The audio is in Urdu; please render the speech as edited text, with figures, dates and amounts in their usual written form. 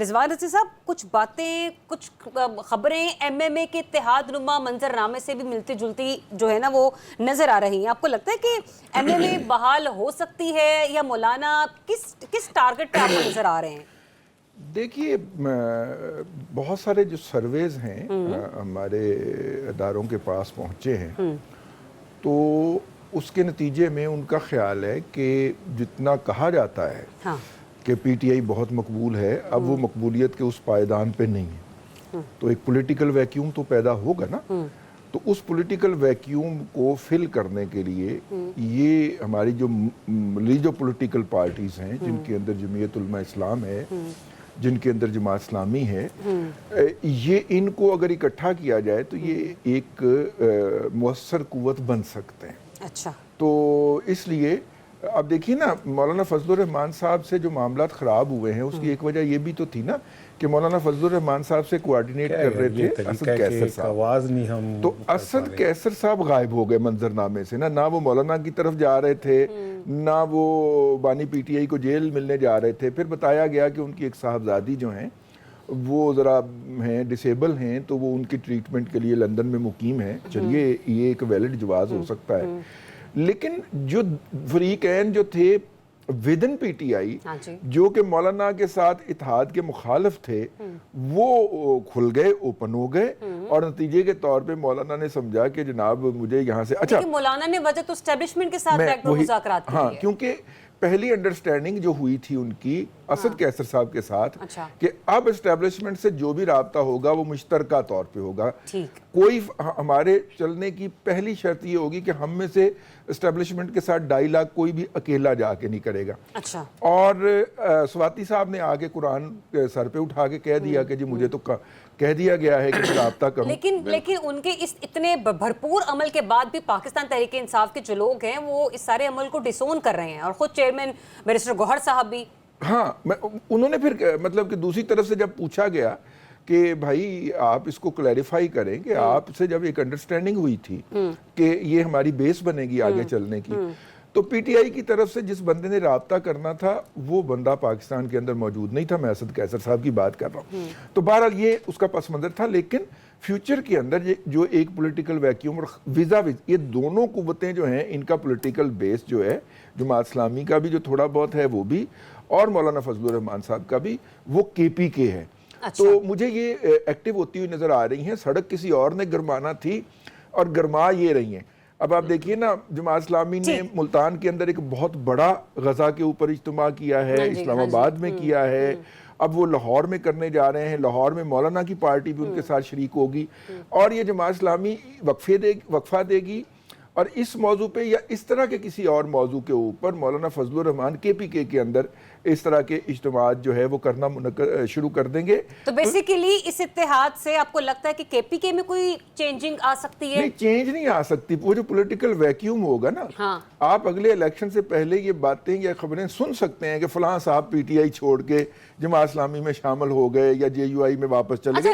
رضوان رضوی صاحب، کچھ باتیں، کچھ خبریں ایم ایم اے کے اتحاد نما منظرنامے سے بھی ملتی جلتی جو ہے نا وہ نظر آ رہی ہیں. آپ کو لگتا ہے کہ ایم ایم اے بحال ہو سکتی ہے یا مولانا کس ٹارگٹ پہ آپ کو نظر آ رہے ہیں؟ دیکھیے، بہت سارے جو سرویز ہیں ہمارے اداروں کے پاس پہنچے ہیں، تو اس کے نتیجے میں ان کا خیال ہے کہ جتنا کہا جاتا ہے کہ پی ٹی آئی بہت مقبول ہے، اب وہ مقبولیت کے اس پائیدان پہ نہیں ہے. تو ایک پولیٹیکل ویکیوم تو پیدا ہوگا نا. تو اس پولیٹیکل ویکیوم کو فل کرنے کے لیے یہ ہماری جو پولیٹیکل پارٹیز ہیں، جن کے اندر جمعیت علماء اسلام ہے، جن کے اندر جماعت اسلامی ہے، یہ ان کو اگر اکٹھا کیا جائے تو یہ ایک مؤثر قوت بن سکتے ہیں. اچھا. تو اس لیے اب دیکھیے نا، مولانا فضل الرحمان صاحب سے جو معاملات خراب ہوئے ہیں اس کی ایک وجہ یہ بھی تو تھی نا کہ مولانا فضل الرحمان صاحب سے کوارڈینیٹ کر رہے تھے اسد کیسر صاحب. تو اسد کیسر صاحب غائب ہو گئے منظرنامے سے. نہ وہ مولانا کی طرف جا رہے تھے، نہ وہ بانی پی ٹی آئی کو جیل ملنے جا رہے تھے. پھر بتایا گیا کہ ان کی ایک صاحبزادی جو ہیں وہ ذرا ہیں ڈسیبل ہیں، تو وہ ان کی ٹریٹمنٹ کے لیے لندن میں مقیم ہیں. چلیے، یہ ایک ویلڈ جواز ہو سکتا ہے. لیکن جو فریقین جو تھے ودن پی ٹی آئی، جو کہ مولانا کے ساتھ اتحاد کے مخالف تھے، وہ کھل گئے، اوپن ہو گئے. اور نتیجے کے طور پہ مولانا نے سمجھا کہ جناب مجھے یہاں سے اچھا، مولانا نے وجہ تو اسٹیبلشمنٹ کے ساتھ بیک ڈور مذاکرات کی ہے. کیونکہ پہلی انڈرسٹینڈنگ جو ہوئی تھی ان کی اسد کیسر صاحب کے ساتھ کہ اب اسٹیبلشمنٹ سے جو بھی رابطہ ہوگا وہ مشترکہ طور پہ ہوگا. کوئی ہمارے چلنے کی پہلی شرط یہ ہوگی کہ ہم میں سے اسٹیبلشمنٹ کے ساتھ ڈائیلاگ کوئی بھی اکیلا جا کے نہیں کرے گا. اور سواتی صاحب نے آگے قرآن سر پہ اٹھا کے کہہ دیا کہ جی مجھے تو کہہ دیا گیا ہے کہ رابطہ کروں. لیکن ان کے اس اتنے بھرپور عمل کے بعد بھی پاکستان تحریک انصاف کے جو لوگ ہیں وہ اس سارے عمل کو ڈسون کر رہے ہیں، اور خود چیئرمین بیرسٹر گوہر صاحب بھی. ہاں، انہوں نے پھر مطلب کہ دوسری طرف سے جب پوچھا گیا کہ بھائی آپ اس کو کلیریفائی کریں کہ آپ سے جب ایک انڈرسٹینڈنگ ہوئی تھی کہ یہ ہماری بیس بنے گی آگے چلنے کی، تو پی ٹی آئی کی طرف سے جس بندے نے رابطہ کرنا تھا وہ بندہ پاکستان کے اندر موجود نہیں تھا. میں اسد کیسر صاحب کی بات کر رہا ہوں. تو بہرحال یہ اس کا پس منظر تھا. لیکن فیوچر کے اندر جو ایک پولیٹیکل ویکیوم اور ویزا یہ دونوں قوتیں جو ہیں، ان کا پولیٹیکل بیس جو ہے، جماعت اسلامی کا بھی جو تھوڑا بہت ہے وہ بھی، اور مولانا فضل الرحمان صاحب کا بھی، وہ کے پی کے ہے. تو مجھے یہ ایکٹیو ہوتی ہوئی نظر آ رہی ہیں. سڑک کسی اور نے گرمانا تھی اور گرما یہ رہی ہیں. اب آپ دیکھیے نا، جماعت اسلامی نے ملتان کے اندر ایک بہت بڑا غزہ کے اوپر اجتماع کیا ہے، اسلام آباد میں کیا ہے، اب وہ لاہور میں کرنے جا رہے ہیں. لاہور میں مولانا کی پارٹی بھی ان کے ساتھ شریک ہوگی، اور یہ جماعت اسلامی وقفہ دے گی. اور اس موضوع پہ یا اس طرح کے کسی اور موضوع کے اوپر مولانا فضل الرحمان کے پی کے اندر اس طرح کے اجتماعات جو ہے وہ کرنا شروع کر دیں گے. تو بیسیکلی اس اتحاد سے آپ کو لگتا ہے کہ کے پی کے میں کوئی چینجنگ آ سکتی ہے؟ نہیں، چینج نہیں آ سکتی. وہ جو پولیٹیکل ویکیوم ہوگا نا، آپ اگلے الیکشن سے پہلے یہ باتیں یا خبریں سن سکتے ہیں کہ فلاں صاحب پی ٹی آئی چھوڑ کے جماعت اسلامی میں شامل ہو گئے یا جے یو آئی میں واپس چلے گئے.